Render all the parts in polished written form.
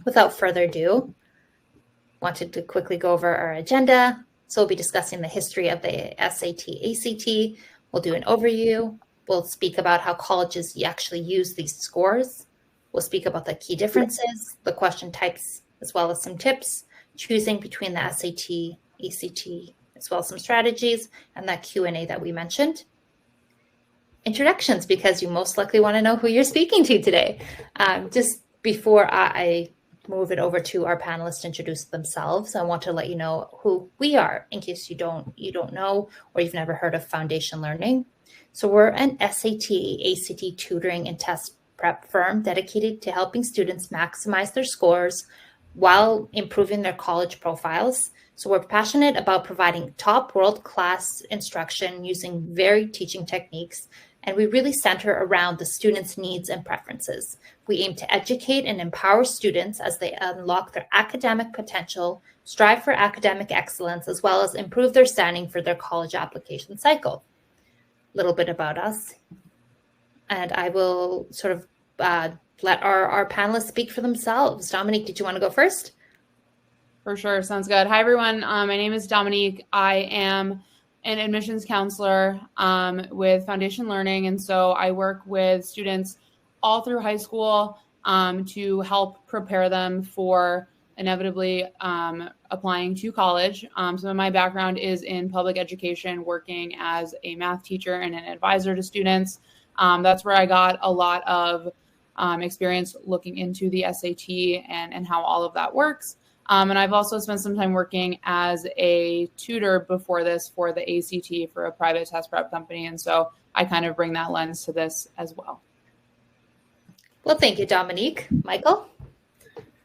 without further ado, wanted to quickly go over our agenda. So we'll be discussing the history of the SAT, ACT. We'll do an overview. We'll speak about how colleges actually use these scores. We'll speak about the key differences, the question types, as well as some tips, choosing between the SAT, ACT, as well as some strategies, and that Q&A that we mentioned. Introductions, because you most likely want to know who you're speaking to today. Just before I move it over to our panelists to introduce themselves, I want to let you know who we are in case you don't know or you've never heard of Foundation Learning. So we're an SAT, ACT tutoring and test prep firm dedicated to helping students maximize their scores while improving their college profiles. So we're passionate about providing top world-class instruction using varied teaching techniques, and we really center around the students' needs and preferences. We aim to educate and empower students as they unlock their academic potential, strive for academic excellence, as well as improve their standing for their college application cycle. A little bit about us. And I will sort of let our panelists speak for themselves. Dominique, did you want to go first? For sure. Sounds good. Hi, everyone. My name is Dominique. I am an admissions counselor with Foundation Learning. And so I work with students all through high school to help prepare them for inevitably applying to college. Some of my background is in public education, working as a math teacher and an advisor to students. That's where I got a lot of experience looking into the SAT and how all of that works. And I've also spent some time working as a tutor before this for the ACT for a private test prep company. And so I kind of bring that lens to this as well. Well, thank you, Dominique. Michael?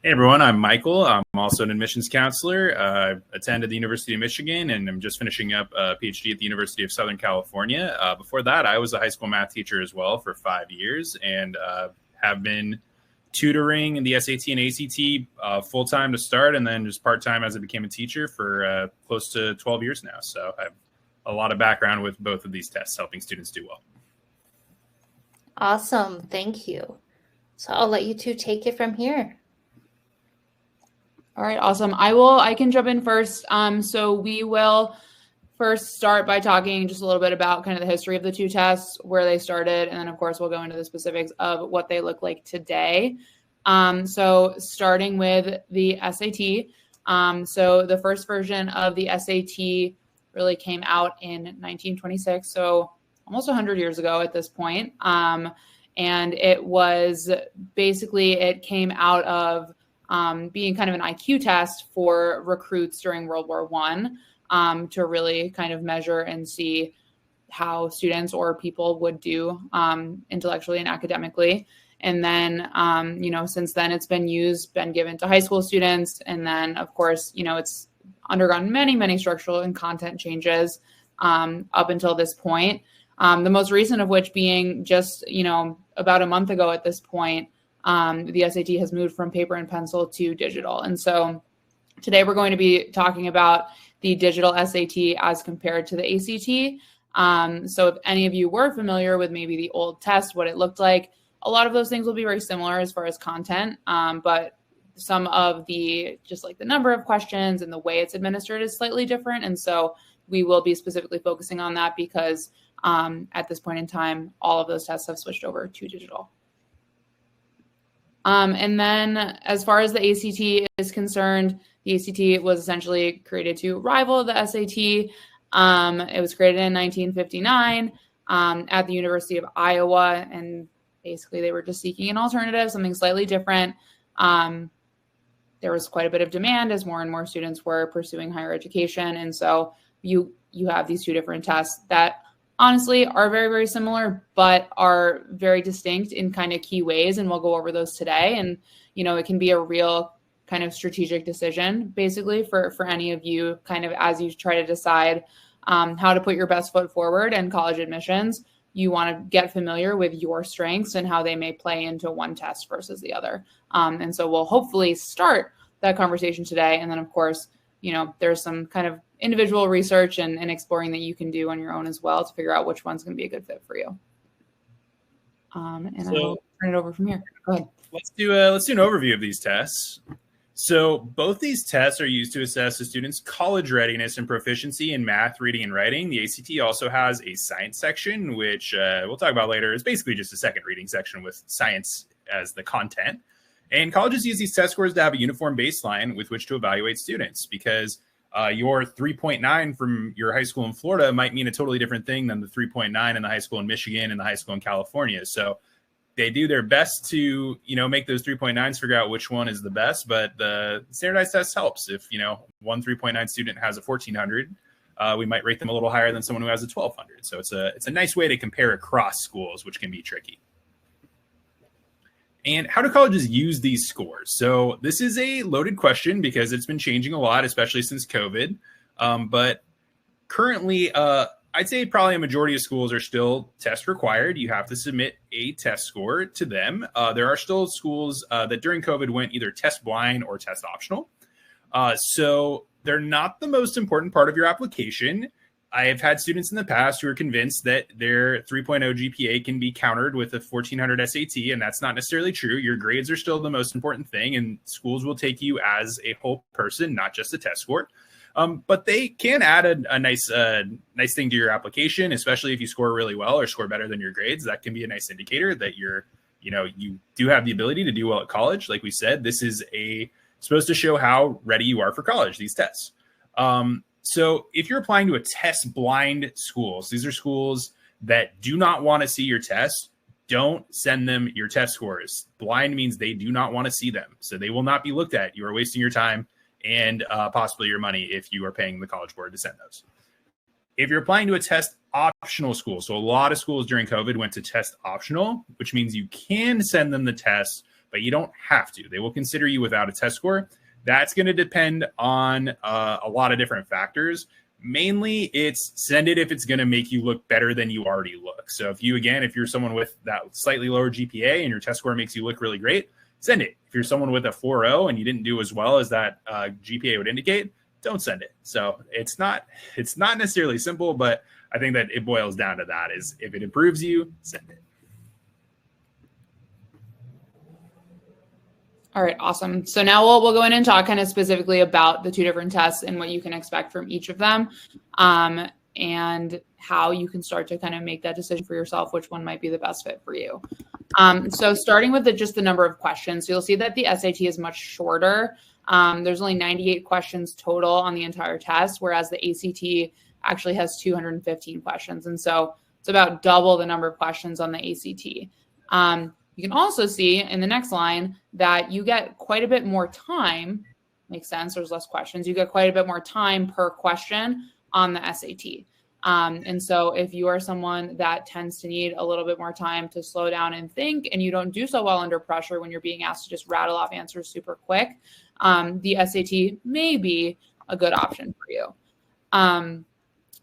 Hey, everyone. I'm Michael. I'm also an admissions counselor. I attended the University of Michigan, and I'm just finishing up a PhD at the University of Southern California. Before that, I was a high school math teacher as well for 5 years, and have been tutoring in the SAT and ACT full-time to start, and then just part-time as I became a teacher for close to 12 years now. So I have a lot of background with both of these tests, helping students do well. Awesome. Thank you. So I'll let you two take it from here. All right, awesome. I can jump in first. So we will first start by talking just a little bit about kind of the history of the two tests, where they started, and then of course we'll go into the specifics of what they look like today. So starting with the SAT. So the first version of the SAT really came out in 1926, so almost 100 years ago at this point. And it was basically, it came out of being kind of an IQ test for recruits during World War I, to really kind of measure and see how students or people would do intellectually and academically. And then, since then it's been given to high school students. And then, of course, it's undergone many, many structural and content changes up until this point. The most recent of which being just, about a month ago at this point, the SAT has moved from paper and pencil to digital. And so today we're going to be talking about the digital SAT as compared to the ACT. So if any of you were familiar with maybe the old test, what it looked like, a lot of those things will be very similar as far as content, but some of just like the number of questions and the way it's administered is slightly different. And so we will be specifically focusing on that because at this point in time, all of those tests have switched over to digital. And then as far as the ACT is concerned, the ACT was essentially created to rival the SAT. It was created in 1959 at the University of Iowa, and basically they were just seeking an alternative, something slightly different. There was quite a bit of demand as more and more students were pursuing higher education. And so you have these two different tests that honestly are very, very similar, but are very distinct in kind of key ways. And we'll go over those today. And, it can be a real kind of strategic decision, basically, for any of you kind of as you try to decide how to put your best foot forward in college admissions. You want to get familiar with your strengths and how they may play into one test versus the other. And so we'll hopefully start that conversation today. And then, of course, there's some kind of individual research and exploring that you can do on your own as well to figure out which one's going to be a good fit for you. And I'll turn it over from here. Go ahead. let's do an overview of these tests. So both these tests are used to assess a student's college readiness and proficiency in math, reading, and writing. The ACT also has a science section, which we'll talk about later. It's basically just a second reading section with science as the content. And colleges use these test scores to have a uniform baseline with which to evaluate students, because your 3.9 from your high school in Florida might mean a totally different thing than the 3.9 in the high school in Michigan and the high school in California. So they do their best to, make those 3.9s figure out which one is the best, but the standardized test helps. If, one 3.9 student has a 1400, we might rate them a little higher than someone who has a 1200. So it's a nice way to compare across schools, which can be tricky. And how do colleges use these scores? So this is a loaded question because it's been changing a lot, especially since COVID. But currently, I'd say probably a majority of schools are still test required. You have to submit a test score to them. There are still schools that during COVID went either test blind or test optional. So they're not the most important part of your application. I have had students in the past who are convinced that their 3.0 GPA can be countered with a 1400 SAT, and that's not necessarily true. Your grades are still the most important thing, and schools will take you as a whole person, not just a test score. But they can add a nice thing to your application, especially if you score really well or score better than your grades. That can be a nice indicator that you do have the ability to do well at college. Like we said, this is supposed to show how ready you are for college, these tests. So if you're applying to a test blind schools, these are schools that do not want to see your tests, don't send them your test scores. Blind means they do not want to see them. So they will not be looked at. You are wasting your time and possibly your money if you are paying the College Board to send those. If you're applying to a test optional school, so a lot of schools during COVID went to test optional, which means you can send them the tests, but you don't have to. They will consider you without a test score. That's going to depend on a lot of different factors. Mainly, it's send it if it's going to make you look better than you already look. So if you're someone with that slightly lower GPA and your test score makes you look really great, send it. If you're someone with a 4.0 and you didn't do as well as that GPA would indicate, don't send it. So it's not necessarily simple, but I think that it boils down to that is if it improves you, send it. All right, awesome. So now we'll go in and talk kind of specifically about the two different tests and what you can expect from each of them, and how you can start to kind of make that decision for yourself, which one might be the best fit for you. So starting with just the number of questions, so you'll see that the SAT is much shorter. There's only 98 questions total on the entire test, whereas the ACT actually has 215 questions. And so it's about double the number of questions on the ACT. You can also see in the next line that you get quite a bit more time. Makes sense. There's less questions. You get quite a bit more time per question on the SAT. And so if you are someone that tends to need a little bit more time to slow down and think, and you don't do so well under pressure when you're being asked to just rattle off answers super quick, the SAT may be a good option for you.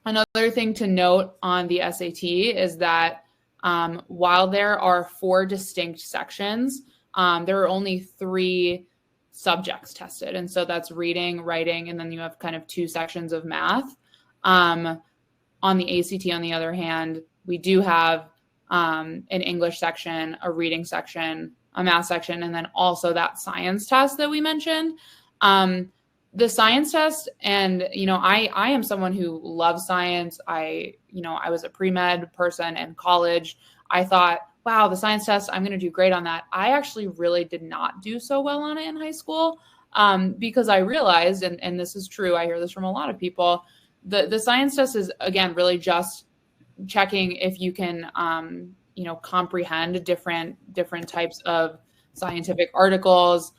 Another thing to note on the SAT is that while there are 4 distinct sections, there are only 3 subjects tested. And so that's reading, writing, and then you have kind of 2 sections of math. On the ACT, on the other hand, we do have an English section, a reading section, a math section, and then also that science test that we mentioned. The science test, and, I am someone who loves science. I was a pre-med person in college. I thought, wow, the science test, I'm going to do great on that. I actually really did not do so well on it in high school because I realized, and this is true, I hear this from a lot of people, the science test is, again, really just checking if you can, comprehend different types of scientific articles,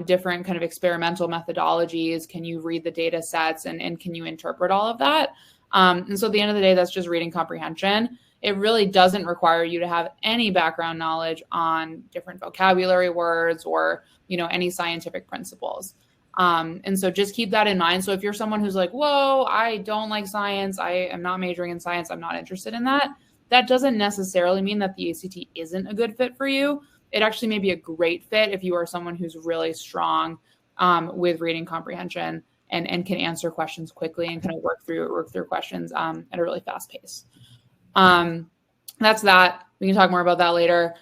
different kind of experimental methodologies. Can you read the data sets and can you interpret all of that? And so at the end of the day, that's just reading comprehension. It really doesn't require you to have any background knowledge on different vocabulary words or, any scientific principles. And so just keep that in mind. So if you're someone who's like, whoa, I don't like science, I am not majoring in science, I'm not interested in that, that doesn't necessarily mean that the ACT isn't a good fit for you. It actually may be a great fit if you are someone who's really strong with reading comprehension and can answer questions quickly and kind of work through questions at a really fast pace. That's that. We can talk more about that later.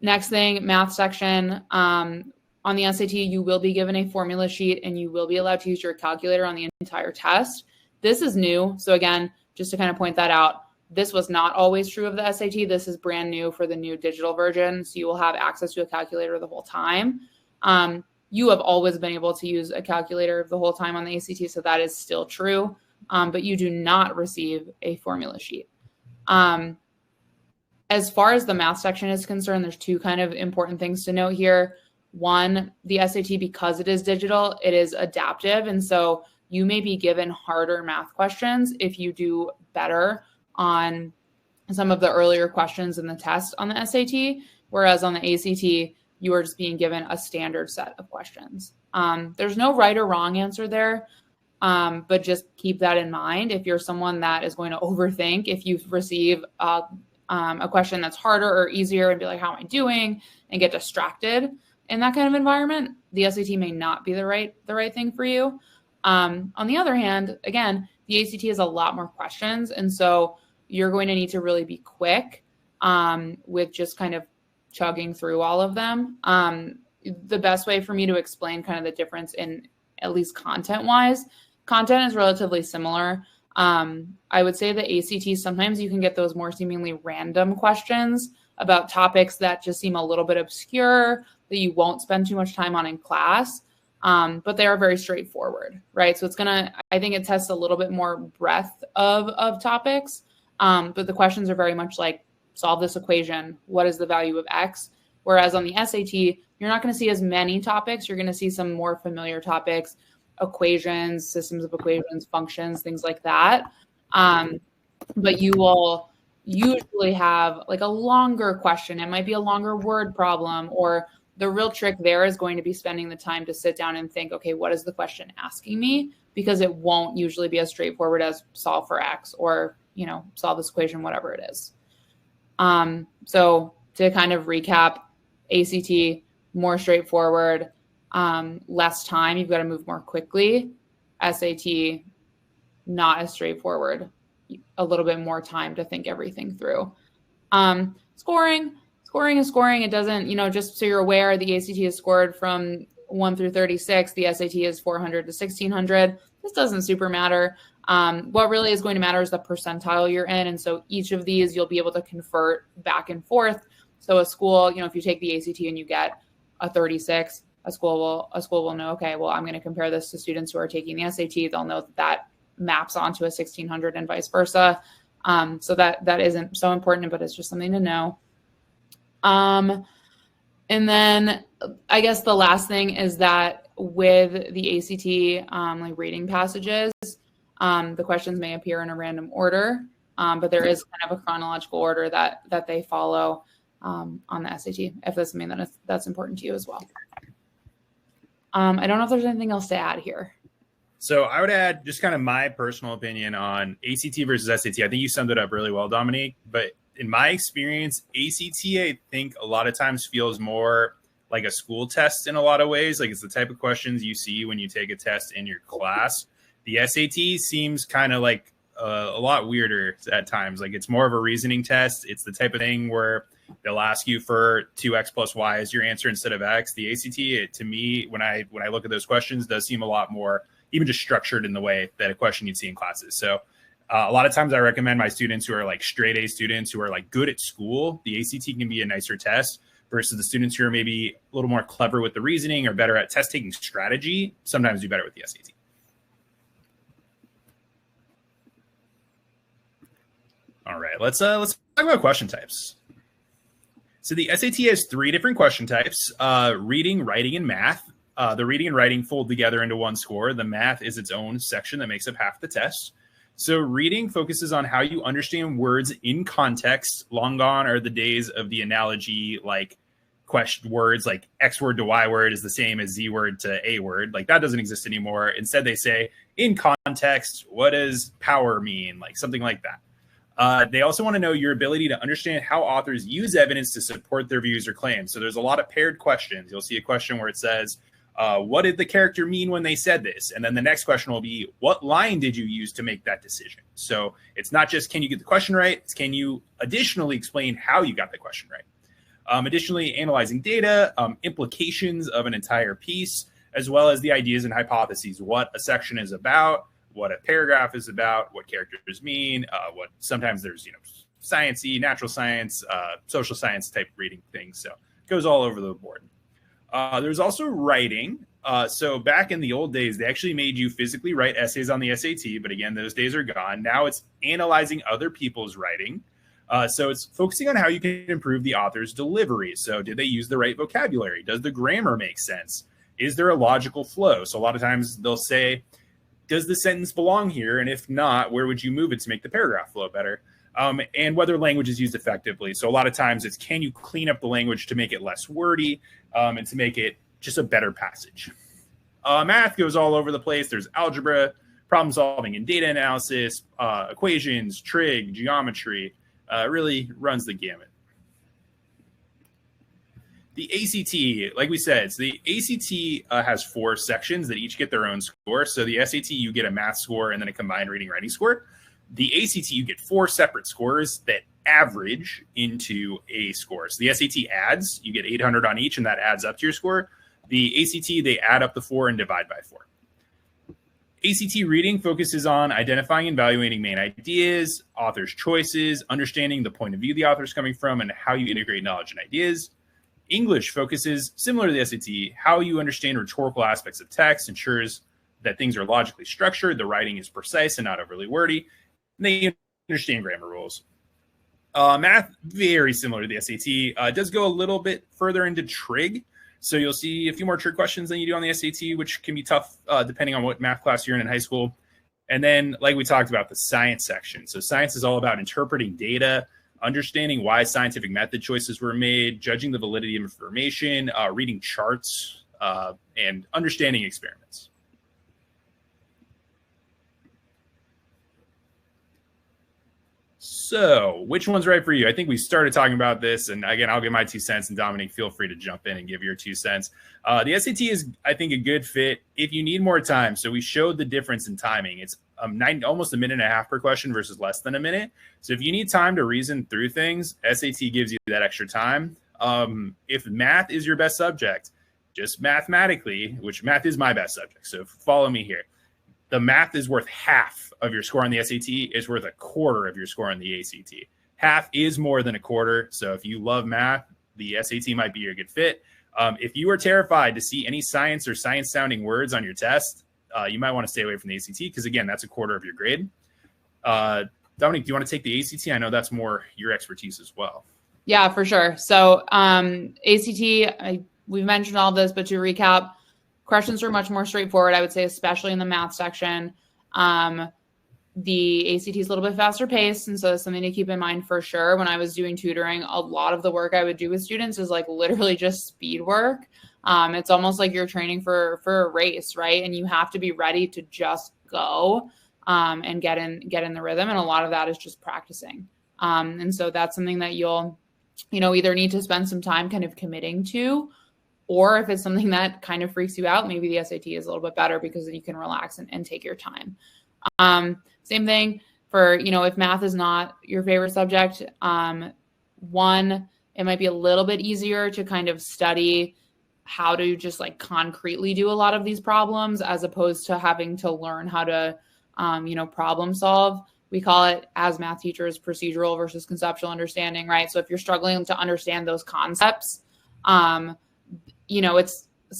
Next thing, math section. On the SAT, you will be given a formula sheet and you will be allowed to use your calculator on the entire test. This is new. So again, just to kind of point that out, this was not always true of the SAT. This is brand new for the new digital version. So you will have access to a calculator the whole time. You have always been able to use a calculator the whole time on the ACT. So that is still true. But you do not receive a formula sheet. As far as the math section is concerned, there's two kind of important things to note here. One, the SAT, because it is digital, it is adaptive. And so you may be given harder math questions if you do better on some of the earlier questions in the test on the SAT, whereas on the ACT, you are just being given a standard set of questions. There's no right or wrong answer there, but just keep that in mind. If you're someone that is going to overthink, if you receive a question that's harder or easier and be like, how am I doing? And get distracted in that kind of environment, the SAT may not be the right thing for you. On the other hand, again, the ACT has a lot more questions. And so you're going to need to really be quick with just kind of chugging through all of them. The best way for me to explain kind of the difference in at least content-wise, content is relatively similar. I would say the ACT, sometimes you can get those more seemingly random questions about topics that just seem a little bit obscure that you won't spend too much time on in class, but they are very straightforward, right? So I think it tests a little bit more breadth of topics, but the questions are very much like, solve this equation. What is the value of X? Whereas on the SAT, you're not going to see as many topics. You're going to see some more familiar topics, equations, systems of equations, functions, things like that. But you will usually have like a longer question. It might be a longer word problem, or the real trick there is going to be spending the time to sit down and think, okay, what is the question asking me? Because it won't usually be as straightforward as solve for X or, solve this equation, whatever it is. So to kind of recap, ACT, more straightforward, less time. You've got to move more quickly. SAT, not as straightforward, a little bit more time to think everything through. Scoring is scoring. It doesn't, just so you're aware, the ACT is scored from 1 through 36. The SAT is 400 to 1600. This doesn't super matter. What really is going to matter is the percentile you're in. And so each of these you'll be able to convert back and forth. So a school, if you take the ACT and you get a 36, a school will know, okay, well, I'm going to compare this to students who are taking the SAT. They'll know that maps onto a 1600 and vice versa. So that isn't so important, but it's just something to know. And then I guess the last thing is that with the ACT, like reading passages, the questions may appear in a random order, but there is kind of a chronological order that they follow on the SAT, if that's something that's important to you as well. I don't know if there's anything else to add here. So I would add just kind of my personal opinion on ACT versus SAT. I think you summed it up really well, Dominique. But in my experience, ACT, I think a lot of times feels more like a school test in a lot of ways. Like it's the type of questions you see when you take a test in your class. The SAT seems kind of like a lot weirder at times. Like it's more of a reasoning test. It's the type of thing where they'll ask you for 2x plus y as your answer instead of x. The ACT, to me, when I look at those questions, does seem a lot more even just structured in the way that a question you'd see in classes. So a lot of times I recommend my students who are like straight A students who are like good at school, the ACT can be a nicer test versus the students who are maybe a little more clever with the reasoning or better at test taking strategy, sometimes do better with the SAT. All right, let's talk about question types. So the SAT has 3 different question types, reading, writing, and math. The reading and writing fold together into one score. The math is its own section that makes up half the test. So reading focuses on how you understand words in context. Long gone are the days of the analogy, like question words like X word to Y word is the same as Z word to A word. Like that doesn't exist anymore. Instead, they say in context, what does power mean? Like something like that. They also want to know your ability to understand how authors use evidence to support their views or claims. So there's a lot of paired questions. You'll see a question where it says, what did the character mean when they said this? And then the next question will be, what line did you use to make that decision? So it's not just, can you get the question right? It's, can you additionally explain how you got the question right? Additionally, analyzing data, implications of an entire piece, as well as the ideas and hypotheses, what a section is about, what a paragraph is about, what characters mean, what sometimes there's, sciencey, natural science, social science type reading things. So it goes all over the board. There's also writing. So back in the old days, they actually made you physically write essays on the SAT, but again, those days are gone. Now it's analyzing other people's writing. So it's focusing on how you can improve the author's delivery. So did they use the right vocabulary? Does the grammar make sense? Is there a logical flow? So a lot of times they'll say, does the sentence belong here? And if not, where would you move it to make the paragraph flow better? And whether language is used effectively. So a lot of times it's, can you clean up the language to make it less wordy and to make it just a better passage? Math goes all over the place. There's algebra, problem solving and data analysis, equations, trig, geometry, really runs the gamut. The ACT, like we said, so the ACT has 4 sections that each get their own score. So the SAT, you get a math score and then a combined reading writing score. The ACT, you get 4 separate scores that average into a score. So the SAT adds, you get 800 on each, and that adds up to your score. The ACT, they add up the 4 and divide by 4. ACT reading focuses on identifying and evaluating main ideas, author's choices, understanding the point of view the author is coming from, and how you integrate knowledge and ideas. English focuses, similar to the SAT, how you understand rhetorical aspects of text, ensures that things are logically structured, the writing is precise and not overly wordy, and they understand grammar rules. Math, very similar to the SAT, does go a little bit further into trig. So you'll see a few more trig questions than you do on the SAT, which can be tough depending on what math class you're in high school. And then, like we talked about, the science section. So science is all about interpreting data, understanding why scientific method choices were made, judging the validity of information, reading charts, and understanding experiments. So which one's right for you? I think we started talking about this, and again, I'll give my 2 cents, and Dominique, feel free to jump in and give your 2 cents. The SAT is, I think, a good fit if you need more time. So we showed the difference in timing. It's almost a minute and a half per question versus less than a minute. So if you need time to reason through things, SAT gives you that extra time. If math is your best subject, just mathematically, which math is my best subject, so follow me here. The math is worth half of your score on the SAT, is worth a quarter of your score on the ACT. Half is more than a quarter. So if you love math, the SAT might be your good fit. If you are terrified to see any science or science sounding words on your test, you might want to stay away from the ACT because, again, that's a quarter of your grade. Dominique, do you want to take the ACT? I know that's more your expertise as well. Yeah, for sure. So ACT, we've mentioned all this, but to recap, questions are much more straightforward, I would say, especially in the math section. The ACT is a little bit faster paced, and so that's something to keep in mind for sure. When I was doing tutoring, a lot of the work I would do with students is like literally just speed work. It's almost like you're training for a race, right? And you have to be ready to just go and get in the rhythm. And a lot of that is just practicing. And so that's something that you'll, either need to spend some time kind of committing to, or if it's something that kind of freaks you out, maybe the SAT is a little bit better because you can relax and take your time. Same thing for, if math is not your favorite subject, it might be a little bit easier to kind of study how to just like concretely do a lot of these problems as opposed to having to learn how to, problem solve. We call it, as math teachers, procedural versus conceptual understanding, right? So if you're struggling to understand those concepts, it's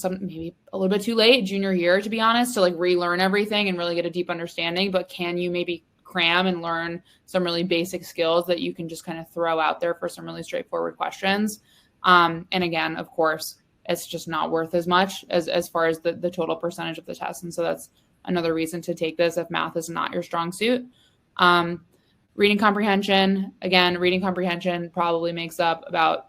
maybe a little bit too late junior year, to be honest, to like relearn everything and really get a deep understanding. But can you maybe cram and learn some really basic skills that you can just kind of throw out there for some really straightforward questions? And again, of course, it's just not worth as much as far as the total percentage of the test. And so that's another reason to take this if math is not your strong suit. Reading comprehension, again, reading comprehension probably makes up about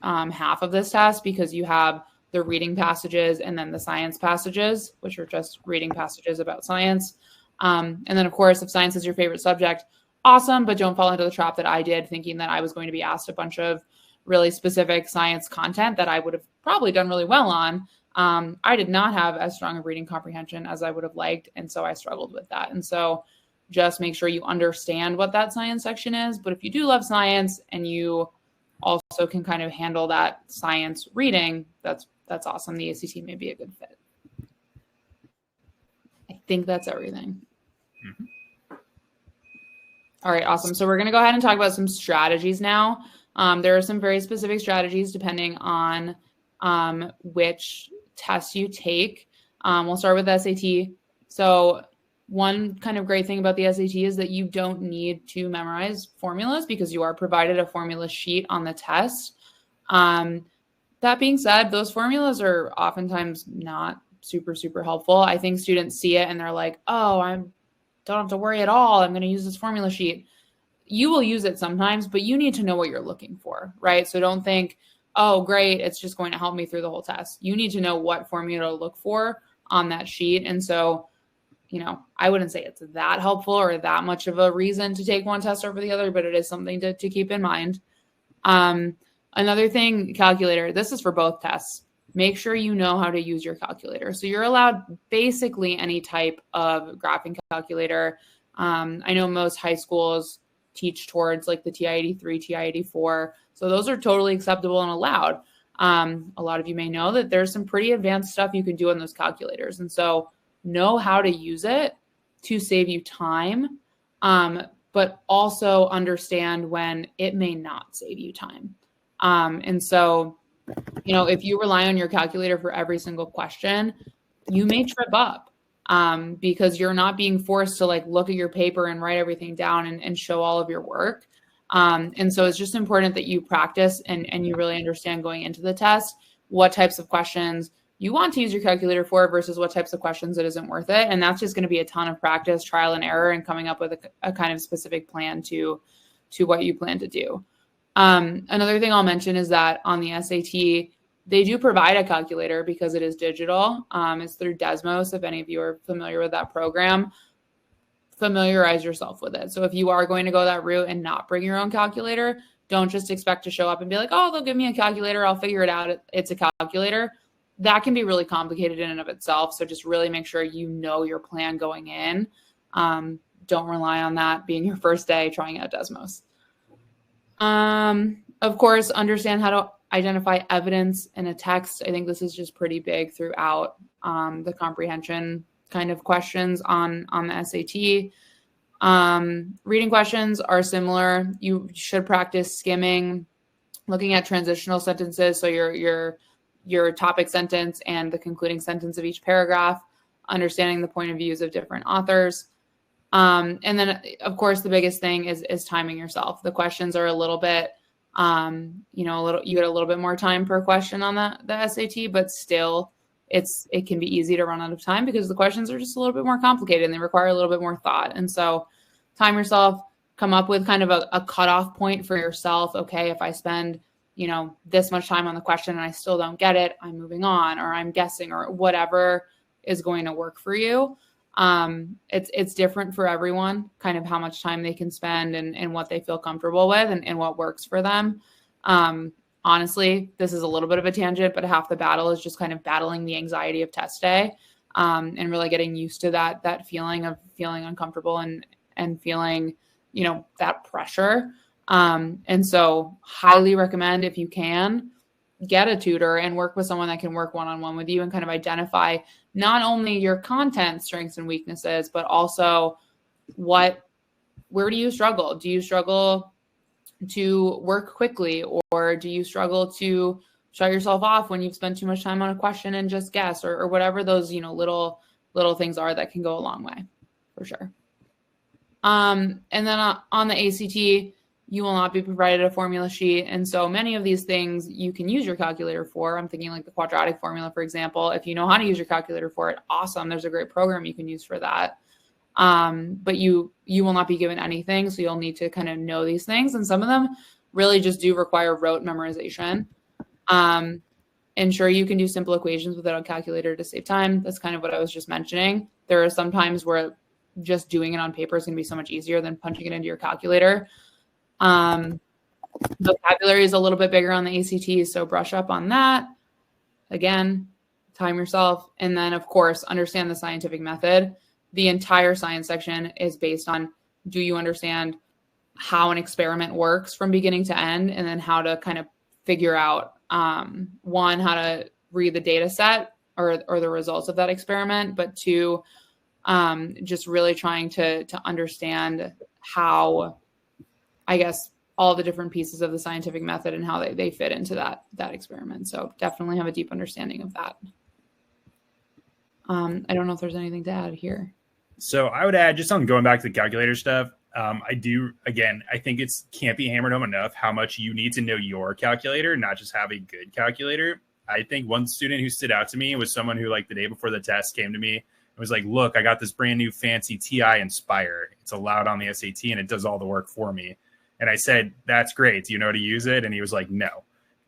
half of this test because you have the reading passages and then the science passages, which are just reading passages about science. And then, of course, if science is your favorite subject, awesome, but don't fall into the trap that I did, thinking that I was going to be asked a bunch of really specific science content that I would have probably done really well on. I did not have as strong a reading comprehension as I would have liked, and so I struggled with that. And so just make sure you understand what that science section is. But if you do love science and you also can kind of handle that science reading, that's awesome. The ACT may be a good fit. I think that's everything. Mm-hmm. All right, awesome. So we're going to go ahead and talk about some strategies now. There are some very specific strategies depending on which tests you take. We'll start with SAT. So one kind of great thing about the SAT is that you don't need to memorize formulas because you are provided a formula sheet on the test. That being said, those formulas are oftentimes not super, super helpful. I think students see it and they're like, oh, I don't have to worry at all. I'm going to use this formula sheet. You will use it sometimes, but you need to know what you're looking for, right? So don't think, oh, great, it's just going to help me through the whole test. You need to know what formula to look for on that sheet. And so, I wouldn't say it's that helpful or that much of a reason to take one test over the other, but it is something to keep in mind. Another thing, calculator, this is for both tests. Make sure you know how to use your calculator. So you're allowed basically any type of graphing calculator. I know most high schools teach towards like the TI-83, TI-84. So those are totally acceptable and allowed. A lot of you may know that there's some pretty advanced stuff you can do on those calculators. And so know how to use it to save you time, but also understand when it may not save you time. And so, if you rely on your calculator for every single question, you may trip up because you're not being forced to like look at your paper and write everything down and show all of your work. And so it's just important that you practice and you really understand going into the test what types of questions you want to use your calculator for versus what types of questions it isn't worth it. And that's just going to be a ton of practice, trial and error, and coming up with a kind of specific plan to what you plan to do. Another thing I'll mention is that on the SAT, they do provide a calculator because it is digital. It's through Desmos. If any of you are familiar with that program, familiarize yourself with it. So if you are going to go that route and not bring your own calculator, don't just expect to show up and be like, oh, they'll give me a calculator, I'll figure it out. It's a calculator. That can be really complicated in and of itself. So just really make sure you know your plan going in. Don't rely on that being your first day trying out Desmos. Of course, understand how to identify evidence in a text. I think this is just pretty big throughout the comprehension kind of questions on the SAT. Reading questions are similar. You should practice skimming, looking at transitional sentences. So your topic sentence and the concluding sentence of each paragraph, understanding the point of views of different authors. And then, of course, the biggest thing is timing yourself. The questions are a little bit, you get a little bit more time per question on the SAT, but still it can be easy to run out of time because the questions are just a little bit more complicated and they require a little bit more thought. And so time yourself, come up with kind of a cutoff point for yourself. Okay, if I spend this much time on the question and I still don't get it, I'm moving on, or I'm guessing, or whatever is going to work for you. It's different for everyone, kind of how much time they can spend and what they feel comfortable with and what works for them. Honestly, this is a little bit of a tangent, but half the battle is just kind of battling the anxiety of test day, and really getting used to that feeling of feeling uncomfortable and feeling, that pressure. And so highly recommend, if you can, get a tutor and work with someone that can work one-on-one with you and kind of identify not only your content strengths and weaknesses, but also where do you struggle? Do you struggle to work quickly, or do you struggle to shut yourself off when you've spent too much time on a question and just guess, or whatever those, little things are that can go a long way for sure. And then on the ACT, you will not be provided a formula sheet. And so many of these things you can use your calculator for. I'm thinking like the quadratic formula, for example. If you know how to use your calculator for it, awesome. There's a great program you can use for that. But you will not be given anything. So you'll need to kind of know these things. And some of them really just do require rote memorization. Ensure you can do simple equations without a calculator to save time. That's kind of what I was just mentioning. There are some times where just doing it on paper is going to be so much easier than punching it into your calculator. Vocabulary is a little bit bigger on the ACT, so brush up on that. Again, time yourself. And then, of course, understand the scientific method. The entire science section is based on, do you understand how an experiment works from beginning to end, and then how to kind of figure out, one, how to read the data set or the results of that experiment, but two, just really trying to understand how, I guess, all the different pieces of the scientific method and how they fit into that experiment. So definitely have a deep understanding of that. I don't know if there's anything to add here. So I would add, just on going back to the calculator stuff, I think it can't be hammered home enough how much you need to know your calculator, not just have a good calculator. I think one student who stood out to me was someone who, like, the day before the test came to me and was like, look, I got this brand new fancy TI Inspire. It's allowed on the SAT and it does all the work for me. And I said, that's great. Do you know how to use it? And he was like, no,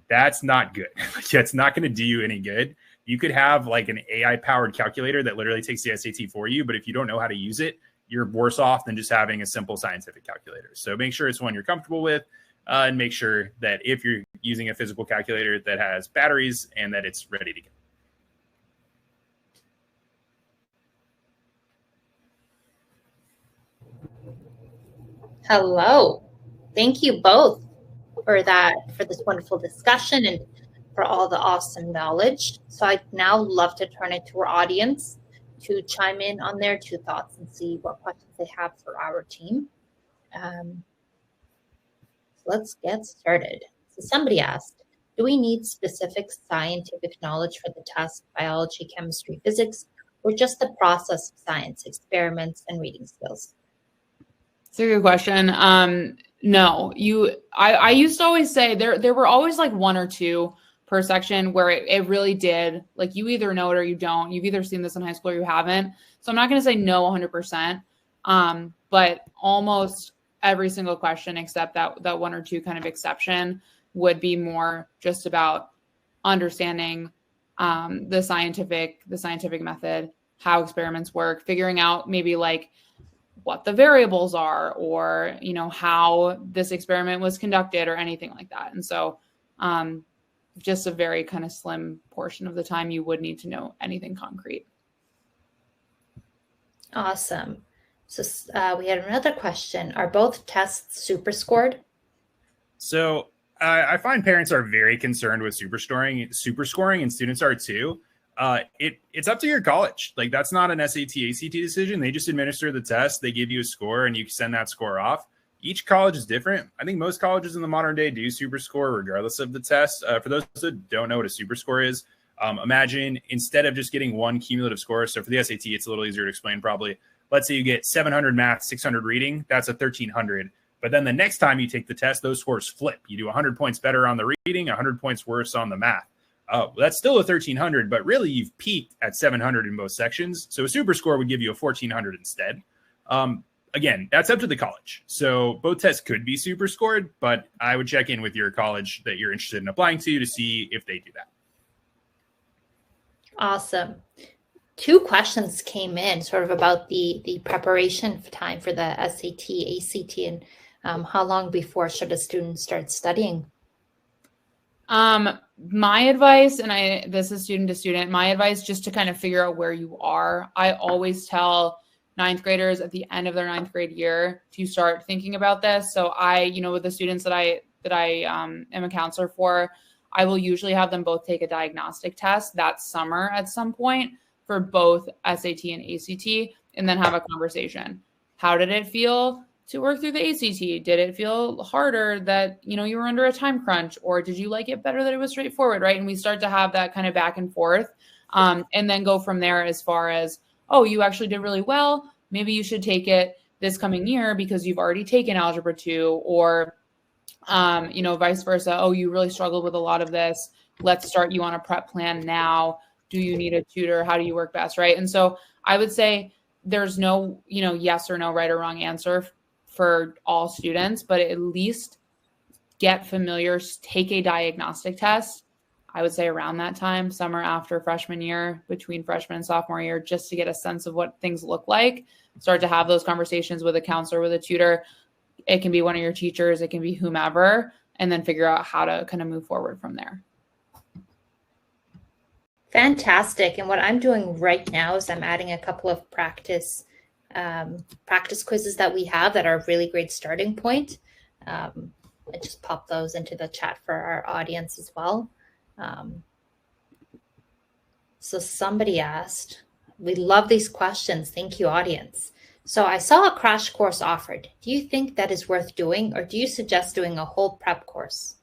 that's not good. It's not going to do you any good. You could have like an AI powered calculator that literally takes the SAT for you. But if you don't know how to use it, you're worse off than just having a simple scientific calculator. So make sure it's one you're comfortable with, and make sure that if you're using a physical calculator, that has batteries and that it's ready to go. Hello. Thank you both for this wonderful discussion and for all the awesome knowledge. So I'd now love to turn it to our audience to chime in on their two thoughts and see what questions they have for our team. So let's get started. So somebody asked, do we need specific scientific knowledge for the test, biology, chemistry, physics, or just the process of science, experiments, and reading skills? It's a good question. No, I used to always say there were always like one or two per section where it really did, like, you either know it or you don't. You've either seen this in high school or you haven't. So I'm not going to say no 100%. But almost every single question except that one or two kind of exception would be more just about understanding the scientific method, how experiments work, figuring out maybe like what the variables are, or, you know, how this experiment was conducted or anything like that. And so just a very kind of slim portion of the time you would need to know anything concrete. Awesome. So we had another question. Are both tests super scored? So I find parents are very concerned with super scoring, and students are too. It's up to your college. Like, that's not an SAT, ACT decision. They just administer the test. They give you a score and you send that score off. Each college is different. I think most colleges in the modern day do super score regardless of the test. For those that don't know what a super score is, imagine instead of just getting one cumulative score. So for the SAT, it's a little easier to explain probably. Let's say you get 700 math, 600 reading. That's a 1300. But then the next time you take the test, those scores flip. You do 100 points better on the reading, 100 points worse on the math. That's still a 1300, but really you've peaked at 700 in most sections. So a super score would give you a 1400 instead. Again, that's up to the college. So both tests could be super scored, but I would check in with your college that you're interested in applying to see if they do that. Awesome. Two questions came in sort of about the preparation time for the SAT, ACT, and how long before should a student start studying? My advice, and this is student to student, my advice just to kind of figure out where you are. I always tell ninth graders at the end of their ninth grade year to start thinking about this. So with the students that I am a counselor for, I will usually have them both take a diagnostic test that summer at some point for both SAT and ACT, and then have a conversation. How did it feel to work through the ACT? Did it feel harder that, you were under a time crunch, or did you like it better that it was straightforward, right? And we start to have that kind of back and forth, and then go from there as far as, oh, you actually did really well. Maybe you should take it this coming year because you've already taken Algebra 2, or, vice versa. Oh, you really struggled with a lot of this. Let's start you on a prep plan now. Do you need a tutor? How do you work best, right? And so I would say there's no, yes or no right or wrong answer for all students, but at least get familiar, take a diagnostic test. I would say around that time, summer after freshman year, between freshman and sophomore year, just to get a sense of what things look like. Start to have those conversations with a counselor, with a tutor. It can be one of your teachers, it can be whomever, and then figure out how to kind of move forward from there. Fantastic. And what I'm doing right now is I'm adding a couple of practice practice quizzes that we have that are a really great starting point. I just pop those into the chat for our audience as well. So somebody asked, we love these questions. Thank you, audience. So I saw a crash course offered. Do you think that is worth doing, or do you suggest doing a whole prep course?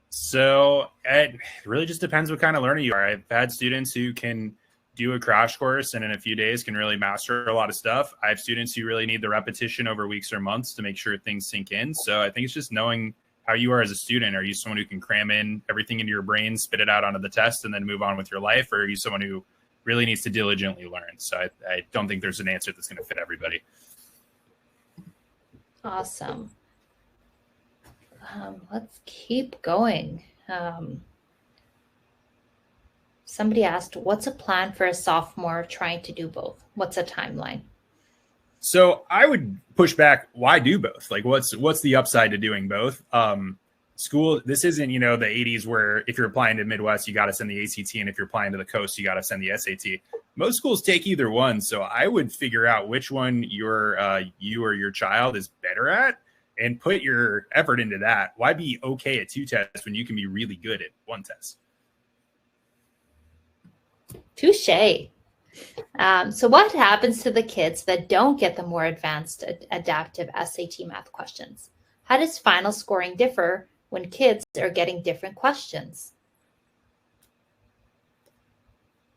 So it really just depends what kind of learner you are. I've had students who can do a crash course and in a few days can really master a lot of stuff. I have students who really need the repetition over weeks or months to make sure things sink in. So I think it's just knowing how you are as a student. Are you someone who can cram in everything into your brain, spit it out onto the test, and then move on with your life? Or are you someone who really needs to diligently learn? So I don't think there's an answer that's going to fit everybody. Awesome. Let's keep going. Somebody asked, what's a plan for a sophomore trying to do both? What's a timeline? So I would push back. Why do both? Like, what's the upside to doing both? School, this isn't, the 80s where if you're applying to Midwest, you got to send the ACT. And if you're applying to the coast, you got to send the SAT. Most schools take either one. So I would figure out which one you or your child is better at and put your effort into that. Why be okay at 2 tests when you can be really good at 1 test? Touche. So what happens to the kids that don't get the more advanced adaptive SAT math questions? How does final scoring differ when kids are getting different questions?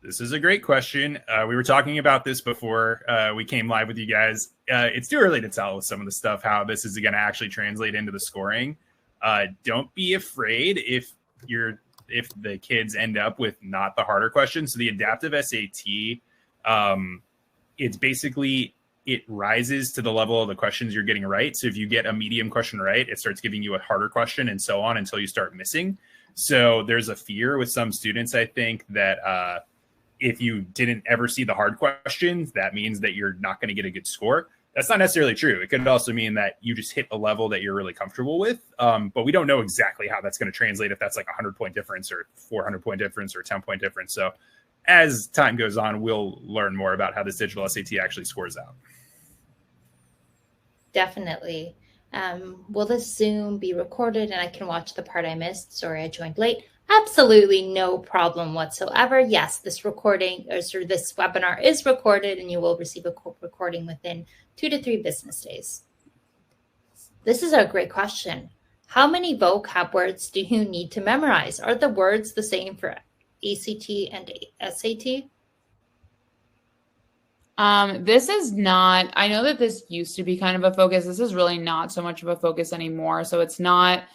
This is a great question. We were talking about this before we came live with you guys. It's too early to tell with some of the stuff how this is going to actually translate into the scoring. Don't be afraid if the kids end up with not the harder questions. So the adaptive SAT, it's basically, it rises to the level of the questions you're getting right. So if you get a medium question right, it starts giving you a harder question and so on until you start missing. So there's a fear with some students, I think, that if you didn't ever see the hard questions, that means that you're not going to get a good score. That's not necessarily true. It could also mean that you just hit a level that you're really comfortable with. But we don't know exactly how that's going to translate, if that's like 100-point difference or 400-point difference or 10-point difference. So as time goes on, we'll learn more about how this digital SAT actually scores out. Definitely. Will this Zoom be recorded and I can watch the part I missed? Sorry, I joined late. Absolutely no problem whatsoever. Yes, this recording or this webinar is recorded and you will receive a recording within 2 to 3 business days. This is a great question. How many vocab words do you need to memorize? Are the words the same for ACT and SAT? This is not, I know that this used to be kind of a focus. This is really not so much of a focus anymore. So it's not,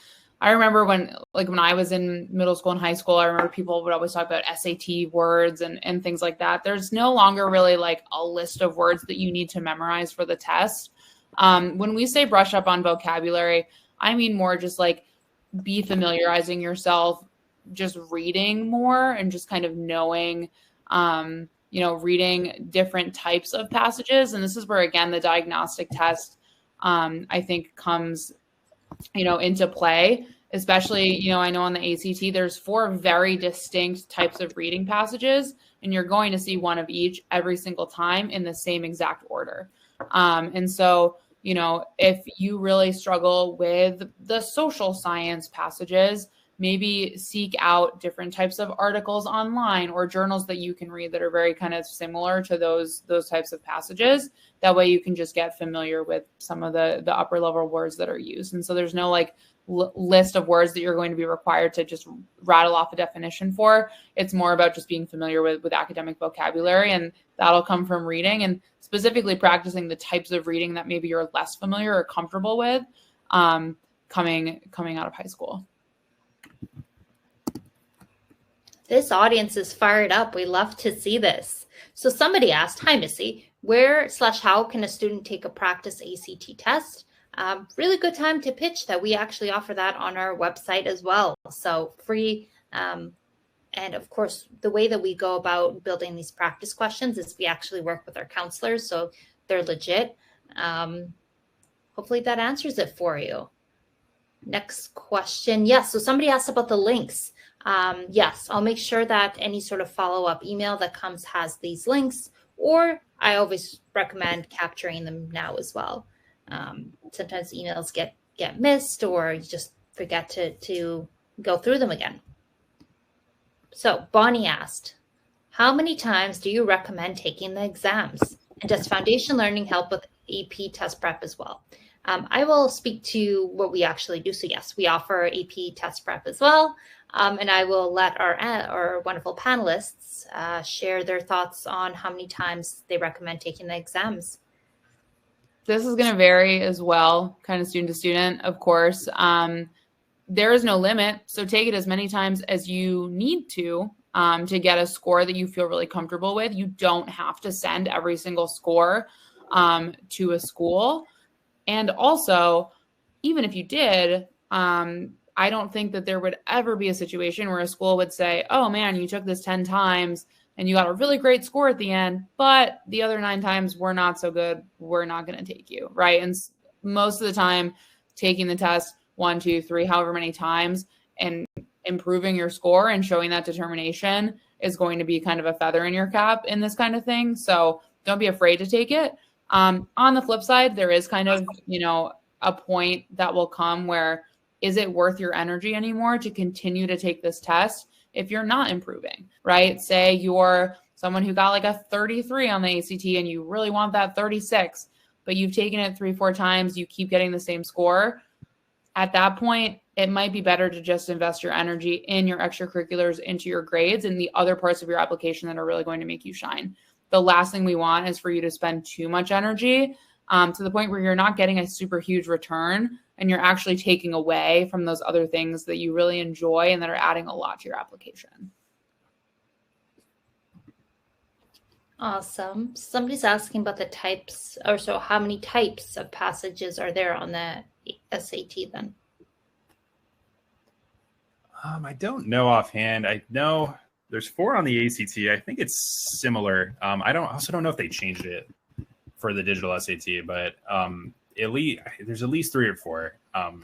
I remember when I was in middle school and high school, I remember people would always talk about SAT words and things like that. There's no longer really like a list of words that you need to memorize for the test. When we say brush up on vocabulary, I mean more just like be familiarizing yourself, just reading more and just kind of knowing, reading different types of passages. And this is where, again, the diagnostic test, I think comes, into play, especially, I know on the ACT, there's 4 very distinct types of reading passages, and you're going to see one of each every single time in the same exact order. And so, if you really struggle with the social science passages, maybe seek out different types of articles online or journals that you can read that are very kind of similar to those types of passages. That way you can just get familiar with some of the upper level words that are used. And so there's no list of words that you're going to be required to just rattle off a definition for. It's more about just being familiar with academic vocabulary, and that'll come from reading and specifically practicing the types of reading that maybe you're less familiar or comfortable with coming out of high school. This audience is fired up. We love to see this. So somebody asked, hi, Missy, where/how can a student take a practice ACT test? Really good time to pitch that we actually offer that on our website as well. So free. And of course, the way that we go about building these practice questions is we actually work with our counselors. So they're legit. Hopefully that answers it for you. Next question. Yes. So somebody asked about the links. Yes, I'll make sure that any sort of follow-up email that comes has these links, or I always recommend capturing them now as well. Sometimes emails get missed, or you just forget to go through them again. So Bonnie asked, how many times do you recommend taking the exams? And does foundation learning help with AP test prep as well? I will speak to what we actually do. So yes, we offer AP test prep as well. And I will let our wonderful panelists share their thoughts on how many times they recommend taking the exams. This is going to vary as well, kind of student to student, of course. There is no limit. So take it as many times as you need to get a score that you feel really comfortable with. You don't have to send every single score to a school. And also, even if you did, I don't think that there would ever be a situation where a school would say, oh man, you took this 10 times and you got a really great score at the end, but the other 9 times were not so good. We're not going to take you, right? And most of the time, taking the test 1, 2, 3, however many times and improving your score and showing that determination is going to be kind of a feather in your cap in this kind of thing. So don't be afraid to take it. On the flip side, there is kind of, a point that will come where is it worth your energy anymore to continue to take this test if you're not improving, right? Say you're someone who got like a 33 on the ACT and you really want that 36, but you've taken it 3-4 times, you keep getting the same score. At that point, it might be better to just invest your energy in your extracurriculars, into your grades, and the other parts of your application that are really going to make you shine. The last thing we want is for you to spend too much energy to the point where you're not getting a super huge return and you're actually taking away from those other things that you really enjoy and that are adding a lot to your application. Awesome. Somebody's asking about the types, or so how many types of passages are there on the SAT then? I don't know offhand. I know there's 4 on the ACT. I think it's similar. I also don't know if they changed it for the digital SAT, but there's at least 3 or 4.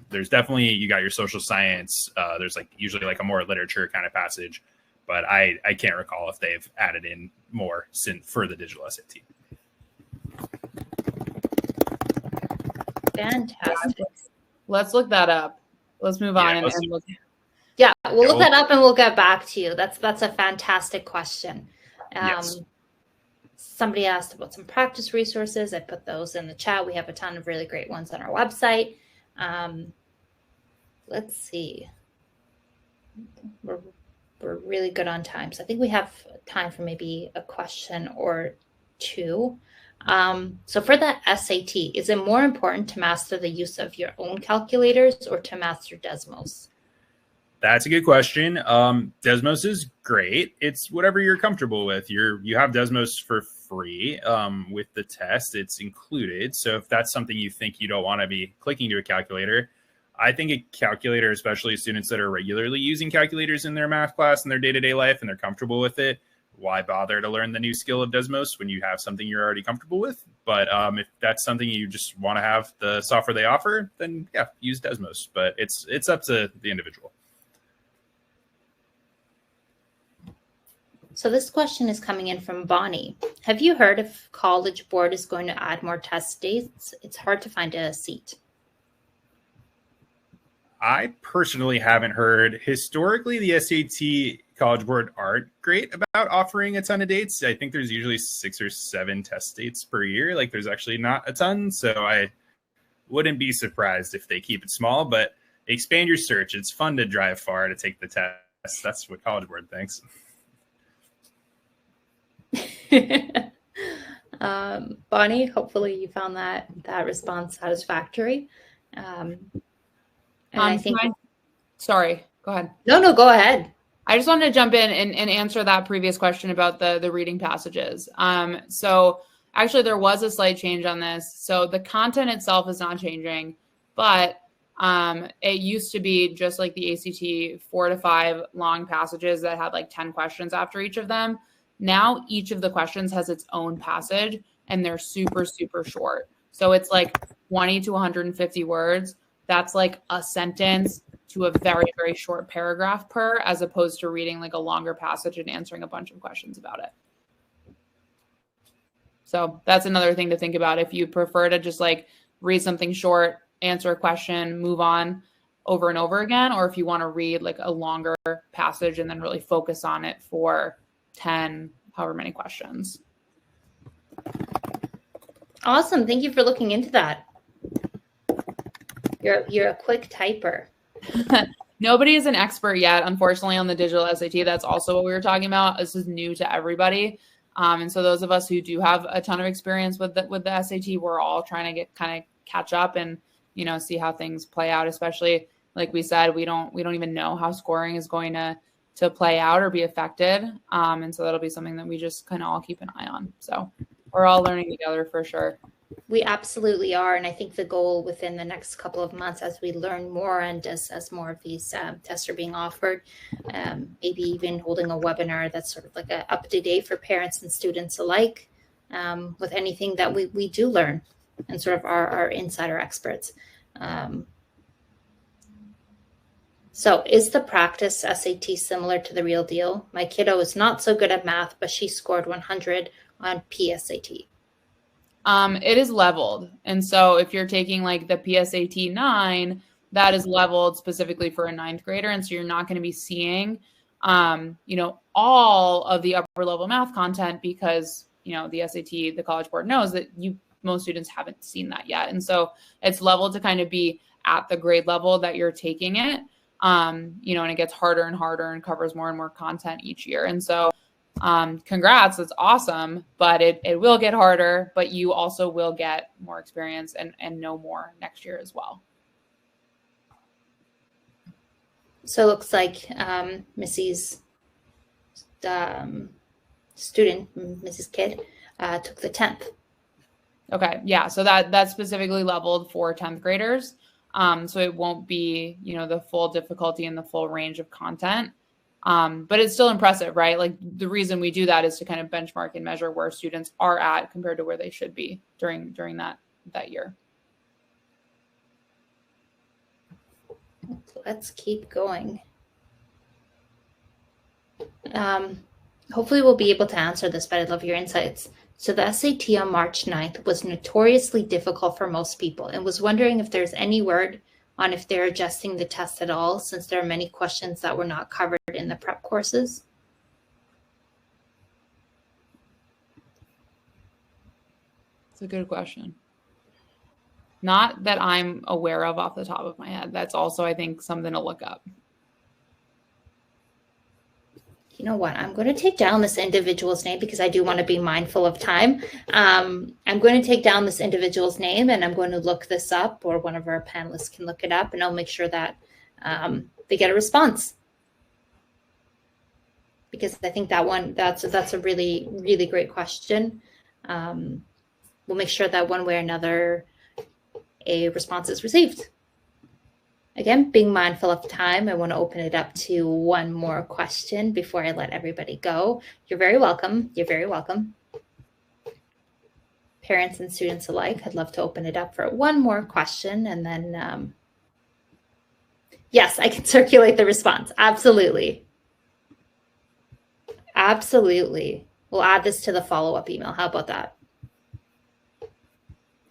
There's definitely, you got your social science. There's usually a more literature kind of passage, but I can't recall if they've added in more for the digital SAT. Fantastic. Let's look that up. Let's move on and look. Yeah, we'll look that up and we'll get back to you. That's a fantastic question. Yes. Somebody asked about some practice resources. I put those in the chat. We have a ton of really great ones on our website. Let's see. We're really good on time. So I think we have time for maybe a question or 2. So for the SAT, is it more important to master the use of your own calculators or to master Desmos? That's a good question. Desmos is great. It's whatever you're comfortable with. You have Desmos for free with the test. It's included. So if that's something you think you don't want to be clicking to a calculator, I think a calculator, especially students that are regularly using calculators in their math class in their day-to-day life and they're comfortable with it, why bother to learn the new skill of Desmos when you have something you're already comfortable with? But if that's something you just want to have the software they offer, then yeah, use Desmos. But it's up to the individual. So this question is coming in from Bonnie. Have you heard if College Board is going to add more test dates? It's hard to find a seat. I personally haven't heard. Historically, the SAT College Board aren't great about offering a ton of dates. I think there's usually 6 or 7 test dates per year. There's actually not a ton. So I wouldn't be surprised if they keep it small, but expand your search. It's fun to drive far to take the test. That's what College Board thinks. Bonnie, hopefully you found that response satisfactory. I think. Sorry, go ahead. No, go ahead. I just wanted to jump in and answer that previous question about the reading passages. So actually there was a slight change on this. So the content itself is not changing, but it used to be just like the ACT 4 to 5 long passages that had 10 questions after each of them. Now each of the questions has its own passage and they're super, super short. So it's 20 to 150 words. That's a sentence to a very, very short paragraph per, as opposed to reading like a longer passage and answering a bunch of questions about it. So that's another thing to think about. If you prefer to just like read something short, answer a question, move on over and over again, or if you want to read like a longer passage and then really focus on it for 10, however many questions. Awesome. Thank you for looking into that. You're a quick typer. Nobody is an expert yet, unfortunately, on the digital SAT. That's also what we were talking about. This is new to everybody. And so those of us who do have a ton of experience with the SAT, we're all trying to kind of catch up and, you know, see how things play out, especially like we said, we don't even know how scoring is going to play out or be affected. And so that'll be something that we just kind of all keep an eye on. So we're all learning together for sure. We absolutely are. And I think the goal within the next couple of months, as we learn more and as more of these tests are being offered, maybe even holding a webinar that's sort of like a up-to-date for parents and students alike, with anything that we do learn and sort of our insider experts. So is the practice SAT similar to the real deal? My kiddo is not so good at math, but she scored 100 on PSAT. It is leveled. And so if you're taking like the PSAT 9, that is leveled specifically for a 9th grader. And so you're not going to be seeing, you know, all of the upper level math content because, you know, the SAT, the College Board knows that most students haven't seen that yet. And so it's leveled to kind of be at the grade level that you're taking it, you know, and it gets harder and harder and covers more and more content each year. And so congrats, that's awesome, but it will get harder, but you also will get more experience and know more next year as well. So it looks like Missy's student, Mrs. Kidd, took the 10th. Okay. Yeah. So that's specifically leveled for 10th graders. So it won't be, you know, the full difficulty and the full range of content. But it's still impressive, right? Like the reason we do that is to kind of benchmark and measure where students are at compared to where they should be during that year. Let's keep going. Hopefully we'll be able to answer this, but I'd love your insights. So the SAT on March 9th was notoriously difficult for most people, and was wondering if there's any word on if they're adjusting the test at all, since there are many questions that were not covered in the prep courses. It's a good question. Not that I'm aware of off the top of my head. That's also, I think, something to look up. You know what? I'm going to take down this individual's name because I do want to be mindful of time. I'm going to take down this individual's name and I'm going to look this up, or one of our panelists can look it up, and I'll make sure that they get a response. Because I think that's a really, really great question. We'll make sure that one way or another a response is received. Again, being mindful of time, I want to open it up to one more question before I let everybody go. You're very welcome. You're very welcome. Parents and students alike, I'd love to open it up for one more question, and then, yes, I can circulate the response. Absolutely. Absolutely. We'll add this to the follow-up email. How about that?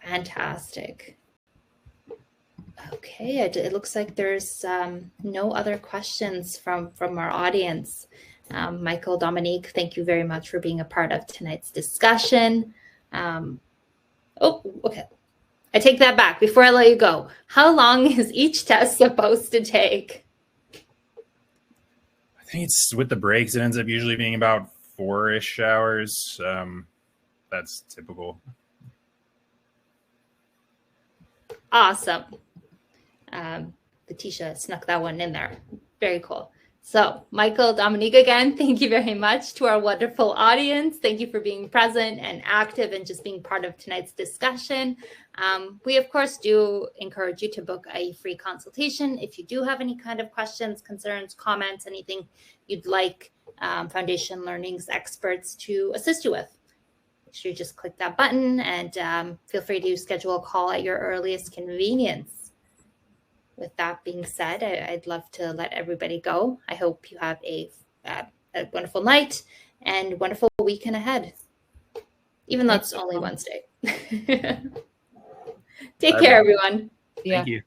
Fantastic. Okay, it looks like there's no other questions from our audience. Michael, Dominique, thank you very much for being a part of tonight's discussion. Okay. I take that back. Before I let you go, how long is each test supposed to take? I think it's with the breaks, it ends up usually being about 4-ish hours. That's typical. Awesome. Letitia snuck that one in there. Very cool. So Michael, Dominique, again, thank you very much. To our wonderful audience, thank you for being present and active and just being part of tonight's discussion. We, of course, do encourage you to book a free consultation if you do have any kind of questions, concerns, comments, anything you'd like Foundation Learning's experts to assist you with. Make sure you just click that button and feel free to schedule a call at your earliest convenience. with that being said, I'd love to let everybody go. I hope you have a wonderful night and wonderful weekend ahead, even though it's only Wednesday. Take care, everyone. Yeah. Thank you.